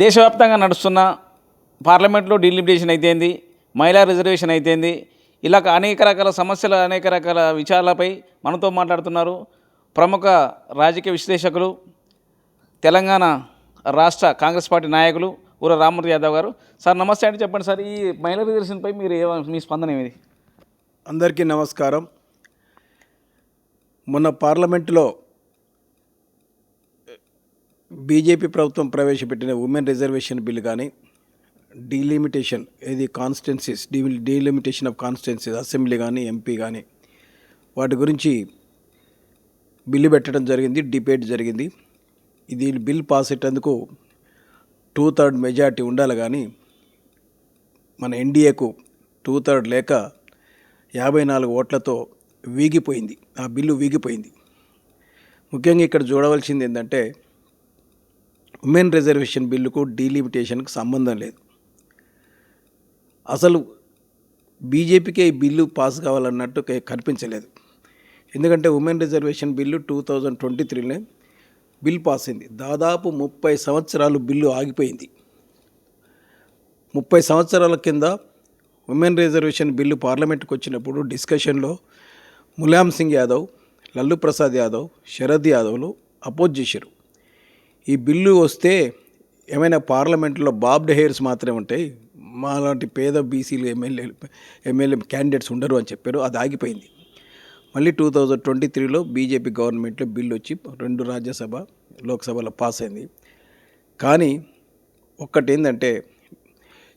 దేశవ్యాప్తంగా నడుస్తున్న పార్లమెంట్లో డీలిమిటేషన్ అయితేంది, మహిళా రిజర్వేషన్ అయితేంది, ఇలా అనేక రకాల సమస్యలు, అనేక రకాల విషయాలపై మనతో మాట్లాడుతున్నారు ప్రముఖ రాజకీయ విశ్లేషకులు, తెలంగాణ రాష్ట్ర కాంగ్రెస్ పార్టీ నాయకులు ఊర రామ్మూర్తి యాదవ్ గారు. సార్ నమస్తే అండి. చెప్పండి సార్, ఈ మహిళా రిజర్వేషన్పై మీరు మీ స్పందన ఏమిటి? అందరికీ నమస్కారం. మొన్న పార్లమెంటులో బీజేపీ ప్రభుత్వం ప్రవేశపెట్టిన ఉమెన్ రిజర్వేషన్ బిల్ కానీ, డీలిమిటేషన్ ఇది constituencies delimitation of constituencies assembly కానీ ఎంపీ కానీ వాటి గురించి బిల్లు పెట్టడం జరిగింది, డిబేట్ జరిగింది. ఇది బిల్ పాస్ అయ్యేందుకు 2/3 మెజార్టీ ఉండాలి, కానీ మన ఎన్డీఏకు 2/3 లేక 54 ఓట్లతో వీగిపోయింది. ఆ బిల్లు వీగిపోయింది. ముఖ్యంగా ఇక్కడ చూడవలసింది ఏంటంటే, ఉమెన్ రిజర్వేషన్ బిల్లుకు డీలిమిటేషన్కి సంబంధం లేదు. అసలు బీజేపీకే ఈ బిల్లు పాస్ కావాలన్నట్టు కనిపించలేదు. ఎందుకంటే ఉమెన్ రిజర్వేషన్ బిల్లు 2023లోనే బిల్ పాస్ అయింది. దాదాపు 30 సంవత్సరాలు బిల్లు ఆగిపోయింది. 30 సంవత్సరాల కింద ఉమెన్ రిజర్వేషన్ బిల్లు పార్లమెంట్కి వచ్చినప్పుడు డిస్కషన్లో ములాయం సింగ్ యాదవ్, లల్లు ప్రసాద్ యాదవ్, శరద్ యాదవ్లు అపోజ్ చేశారు. ఈ బిల్లు వస్తే ఏమైనా పార్లమెంట్లో బాబ్డ్ హెయిర్స్ మాత్రమే ఉంటాయి, మాలాంటి పేద బీసీలు ఎమ్మెల్యే క్యాండిడేట్స్ ఉండరు అని చెప్పారు. అది ఆగిపోయింది. మళ్ళీ 2023లో బీజేపీ గవర్నమెంట్లో బిల్లు వచ్చి 2 రాజ్యసభ లోక్సభలో పాస్ అయింది. కానీ ఒక్కటేంటంటే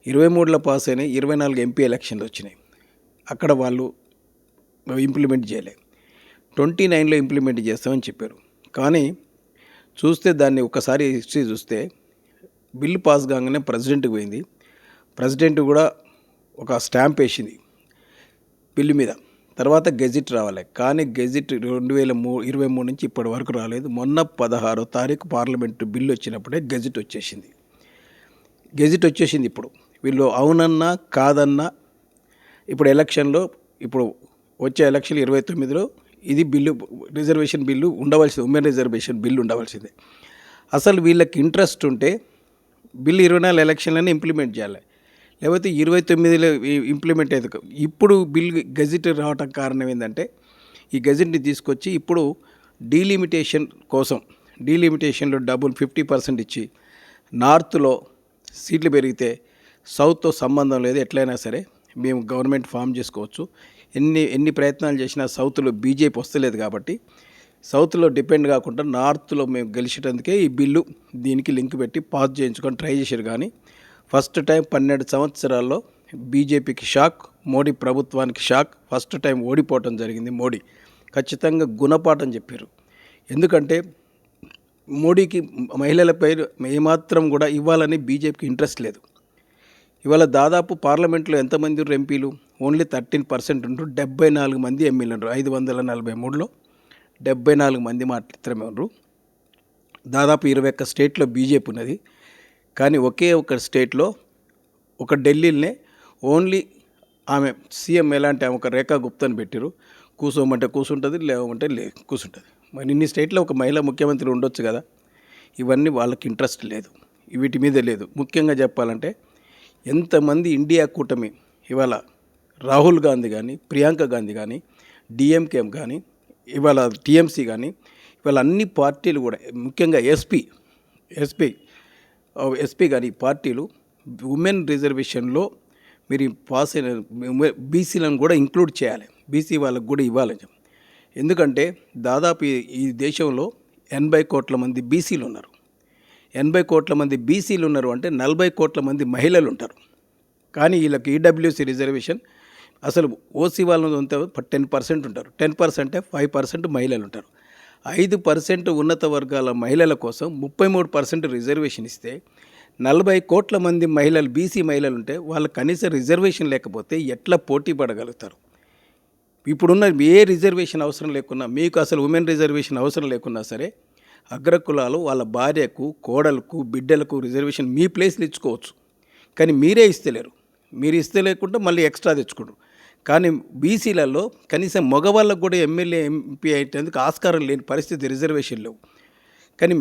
23లో పాస్ అయినాయి, 24 ఎంపీ ఎలక్షన్లు వచ్చినాయి. అక్కడ వాళ్ళు ఇంప్లిమెంట్ చేయలేదు. 29లో ఇంప్లిమెంట్ చేస్తామని చెప్పారు. కానీ చూస్తే దాన్ని ఒకసారి హిస్టరీ చూస్తే బిల్లు పాస్ కాగానే ప్రెసిడెంట్కి పోయింది. ప్రెసిడెంట్ కూడా ఒక స్టాంప్ వేసింది బిల్లు మీద. తర్వాత గెజిట్ రావాలి, కానీ గెజిట్ 2023 నుంచి ఇప్పటి వరకు రాలేదు. మొన్న 16వ తారీఖు పార్లమెంటు బిల్లు వచ్చినప్పుడే గెజిట్ వచ్చేసింది. ఇప్పుడు వీళ్ళు అవునన్నా కాదన్నా ఇప్పుడు ఎలక్షన్లో, ఇప్పుడు వచ్చే ఎలక్షన్ 29లో ఇది బిల్లు రిజర్వేషన్ బిల్లు ఉండవలసింది, ఉమెన్ రిజర్వేషన్ బిల్లు ఉండవలసిందే. అసలు వీళ్ళకి ఇంట్రెస్ట్ ఉంటే బిల్లు 24 ఎలక్షన్లోనే ఇంప్లిమెంట్ చేయాలి, లేకపోతే 29లో ఇంప్లిమెంట్ అయితే. ఇప్పుడు బిల్ గెజిట్ రావటం కారణం ఏంటంటే, ఈ గెజిట్ని తీసుకొచ్చి ఇప్పుడు డీలిమిటేషన్ కోసం, డీలిమిటేషన్లో డబుల్ 50% ఇచ్చి నార్త్లో సీట్లు పెరిగితే సౌత్తో సంబంధం లేదు, ఎట్లయినా సరే మేము గవర్నమెంట్ ఫామ్ చేసుకోవచ్చు. ఎన్ని ప్రయత్నాలు చేసినా సౌత్లో బీజేపీ వస్తలేదు, కాబట్టి సౌత్లో డిపెండ్ కాకుండా నార్త్లో మేము గెలిచేటందుకే ఈ బిల్లు దీనికి లింక్ పెట్టి పాస్ చేయించుకొని ట్రై చేశారు. కానీ ఫస్ట్ టైం 12 సంవత్సరాల్లో బీజేపీకి షాక్, మోడీ ప్రభుత్వానికి షాక్. ఫస్ట్ టైం ఓడిపోవటం జరిగింది. మోడీ ఖచ్చితంగా గుణపాఠం చెప్పారు. ఎందుకంటే మోడీకి మహిళలపై ఏమాత్రం కూడా ఇవ్వాలని బీజేపీకి ఇంట్రెస్ట్ లేదు. ఇవాళ దాదాపు పార్లమెంట్లో ఎంతమంది ఎంపీలు? ఓన్లీ 13% ఉంటారు. 74 మంది ఎమ్మెల్యేలు ఉన్నారు. 543లో 74 మంది మాత్రమే ఉన్నారు. దాదాపు 21 స్టేట్లో బీజేపీ ఉన్నది. కానీ ఒకే ఒక స్టేట్లో, ఒక ఢిల్లీలోనే ఓన్లీ ఆమె సీఎం ఎలాంటి ఆమె ఒక రేఖా గుప్తాని పెట్టారు. కూర్చోమంటే కూర్చుంటుంది, లేవమంటే కూర్చుంటుంది. మరి ఇన్ని స్టేట్లో ఒక మహిళా ముఖ్యమంత్రి ఉండొచ్చు కదా. ఇవన్నీ వాళ్ళకి ఇంట్రెస్ట్ లేదు, వీటి మీద లేదు. ముఖ్యంగా చెప్పాలంటే ఎంతమంది ఇండియా కూటమి ఇవాళ రాహుల్ గాంధీ కానీ, ప్రియాంక గాంధీ కానీ, డిఎంకే కానీ, ఇవాళ టీఎంసీ కానీ, ఇవాళ అన్ని పార్టీలు కూడా, ముఖ్యంగా ఎస్పీ కానీ పార్టీలు ఉమెన్ రిజర్వేషన్లో మీరు పాస్ అయిన బీసీలను కూడా ఇంక్లూడ్ చేయాలి, బీసీ వాళ్ళకు కూడా ఇవ్వాలని. ఎందుకంటే దాదాపు ఈ దేశంలో 80 కోట్ల మంది బీసీలు ఉన్నారు. 80 కోట్ల మంది బీసీలు ఉన్నారు అంటే 40 కోట్ల మంది మహిళలు ఉంటారు. కానీ వీళ్ళకి ఈడబ్ల్యూసీ రిజర్వేషన్ అసలు ఓసీ వాళ్ళని 10% ఉంటారు. 10% 5% మహిళలు ఉంటారు. 5% ఉన్నత వర్గాల మహిళల కోసం 33% రిజర్వేషన్ ఇస్తే 40 కోట్ల మంది మహిళలు, బీసీ మహిళలు ఉంటే వాళ్ళ కనీస రిజర్వేషన్ లేకపోతే ఎట్లా పోటీ పడగలుగుతారు? ఇప్పుడున్న ఏ రిజర్వేషన్ అవసరం లేకున్నా, మీకు అసలు ఉమెన్ రిజర్వేషన్ అవసరం లేకున్నా సరే, అగ్రకులాలు వాళ్ళ భార్యకు, కోడలకు, బిడ్డలకు రిజర్వేషన్ మీ ప్లేస్లు ఇచ్చుకోవచ్చు. కానీ మీరే ఇస్తలేరు. మీరు ఇస్తే లేకుండా మళ్ళీ ఎక్స్ట్రా తెచ్చుకుంటారు. కానీ బీసీలలో కనీసం మగవాళ్ళకు కూడా ఎమ్మెల్యే, ఎంపీ అయ్యేందుకు ఆస్కారం లేని పరిస్థితి, రిజర్వేషన్ లేవు. కానీ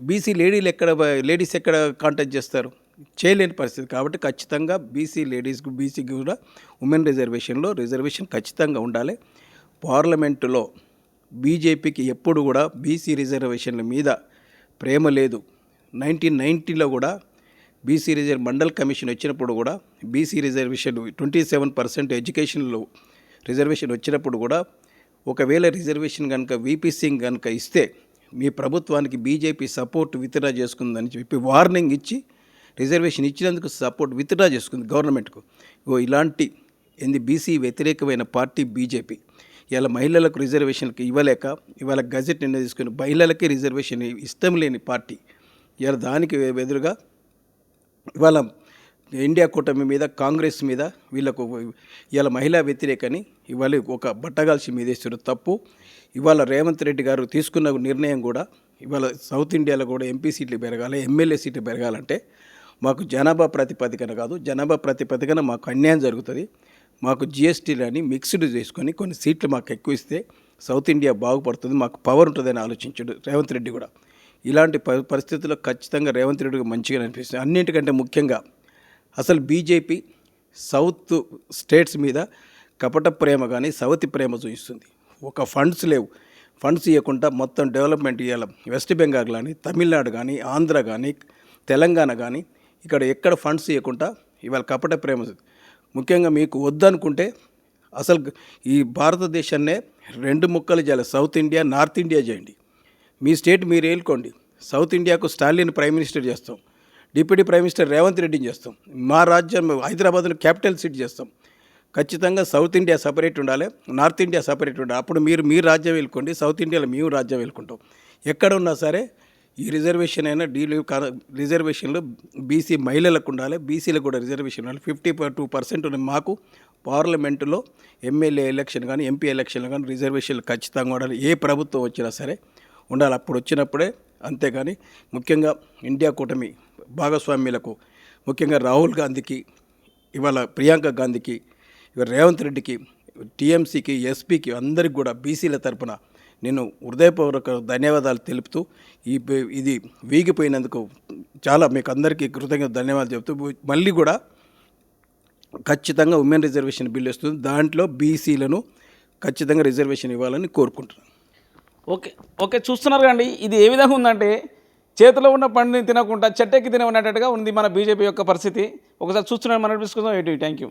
బీసీ లేడీస్ ఎక్కడ కాంటాక్ట్ చేస్తారు, చేయలేని పరిస్థితి. కాబట్టి ఖచ్చితంగా బీసీ లేడీస్కి బీసీకి కూడా ఉమెన్ రిజర్వేషన్ ఖచ్చితంగా ఉండాలి. పార్లమెంటులో బీజేపీకి ఎప్పుడు కూడా బీసీ రిజర్వేషన్ల మీద ప్రేమ లేదు. 1990లో కూడా బీసీ మండల్ కమిషన్ వచ్చినప్పుడు కూడా బీసీ రిజర్వేషన్ 27% ఎడ్యుకేషన్లో రిజర్వేషన్ వచ్చినప్పుడు కూడా ఒకవేళ రిజర్వేషన్ కనుక వీపీ సింగ్ కనుక ఇస్తే మీ ప్రభుత్వానికి బీజేపీ సపోర్ట్ విత్డ్రా చేసుకుందని చెప్పి వార్నింగ్ ఇచ్చి రిజర్వేషన్ ఇచ్చినందుకు సపోర్ట్ విత్డ్రా చేసుకుంది గవర్నమెంట్కు. ఇలాంటి బీసీ వ్యతిరేకమైన పార్టీ బీజేపీ. ఇలా మహిళలకు రిజర్వేషన్కి ఇవ్వలేక ఇవాళ గజెట్ నిన్న తీసుకుని మహిళలకి రిజర్వేషన్ ఇష్టం లేని పార్టీ. ఇలా దానికి ఎదురుగా ఇవాళ ఇండియా కూటమి మీద కాంగ్రెస్ మీద వీళ్ళకు ఇవాళ మహిళా వ్యతిరేకని ఇవాళ ఒక బట్టగాల్సి మీదేస్తారు తప్పు. ఇవాళ రేవంత్ రెడ్డి గారు తీసుకున్న నిర్ణయం కూడా ఇవాళ సౌత్ ఇండియాలో కూడా ఎంపీ సీట్లు పెరగాలి, ఎమ్మెల్యే సీట్లు పెరగాలంటే మాకు జనాభా ప్రాతిపదికన కాదు, జనాభా ప్రాతిపదికన మాకు అన్యాయం జరుగుతుంది. మాకు జిఎస్టీలని మిక్స్డ్ చేసుకొని కొన్ని సీట్లు మాకు ఎక్కువ ఇస్తే సౌత్ ఇండియా బాగుపడుతుంది, మాకు పవర్ ఉంటుందని ఆలోచించాడు రేవంత్ రెడ్డి కూడా. ఇలాంటి పరిస్థితుల్లో ఖచ్చితంగా రేవంత్ రెడ్డికి మంచిగా అనిపిస్తుంది. అన్నింటికంటే ముఖ్యంగా అసలు బీజేపీ సౌత్ స్టేట్స్ మీద కపట ప్రేమ కానీ సవతి ప్రేమ చూపిస్తుంది. ఒక ఫండ్స్ లేవు, ఫండ్స్ ఇవ్వకుండా మొత్తం డెవలప్మెంట్ ఇవ్వాలి. వెస్ట్ బెంగాల్ కానీ, తమిళనాడు కానీ, ఆంధ్ర కానీ, తెలంగాణ కానీ ఇక్కడ ఎక్కడ ఫండ్స్ ఇవ్వకుండా ఇవాళ కపట ప్రేమ. ముఖ్యంగా మీకు వద్దనుకుంటే అసలు ఈ భారతదేశాన్నే 2 ముక్కలు చేయాలి. సౌత్ ఇండియా, నార్త్ ఇండియా చేయండి. మీ స్టేట్ మీరు ఏలుకోండి. సౌత్ ఇండియాకు స్టాలిన్ ప్రైమ్ మినిస్టర్ చేస్తాం, డిప్యూటీ ప్రైమ్ మినిస్టర్ రేవంత్ రెడ్డిని చేస్తాం, మా రాజ్యం హైదరాబాద్లో క్యాపిటల్ సిటీ చేస్తాం. ఖచ్చితంగా సౌత్ ఇండియా సపరేట్ ఉండాలి, నార్త్ ఇండియా సపరేట్ ఉండాలి. అప్పుడు మీరు రాజ్యం వెళ్ళుకోండి, సౌత్ ఇండియాలో మేము రాజ్యం వెళ్ళుకుంటాం. ఎక్కడ ఉన్నా సరే ఈ రిజర్వేషన్ అయినా రిజర్వేషన్లు బీసీ మహిళలకు ఉండాలి, బీసీలకు కూడా రిజర్వేషన్ ఉండాలి. 52% మాకు పార్లమెంటులో ఎమ్మెల్యే ఎలక్షన్ కానీ ఎంపీ ఎలక్షన్లు కానీ రిజర్వేషన్లు ఖచ్చితంగా ఉండాలి. ఏ ప్రభుత్వం వచ్చినా సరే ఉండాలి. అప్పుడు వచ్చినప్పుడే, అంతేగాని ముఖ్యంగా ఇండియా కూటమి భాగస్వామ్యులకు ముఖ్యంగా రాహుల్ గాంధీకి, ఇవాళ ప్రియాంక గాంధీకి, ఇవాళ రేవంత్ రెడ్డికి, టీఎంసీకి, ఎస్పీకి అందరికి కూడా బీసీల తరపున నేను హృదయపూర్వక ధన్యవాదాలు తెలుపుతూ ఇది వీగిపోయినందుకు చాలా మీకు అందరికీ కృతజ్ఞత ధన్యవాదాలు చెప్తూ మళ్ళీ కూడా ఖచ్చితంగా ఉమెన్ రిజర్వేషన్ బిల్ వస్తుంది. దాంట్లో బీసీలను ఖచ్చితంగా రిజర్వేషన్ ఇవ్వాలని కోరుకుంటున్నాను. ఓకే చూస్తున్నారు కండి, ఇది ఏ విధంగా ఉందంటే చేతిలో ఉన్న పండుని తినకుండా చెట్టెక్కి తినమన్నట్టుగా ఉంది మన బీజేపీ యొక్క పరిస్థితి. ఒకసారి చూస్తున్నాను, మన తీసుకుందాం. Thank you.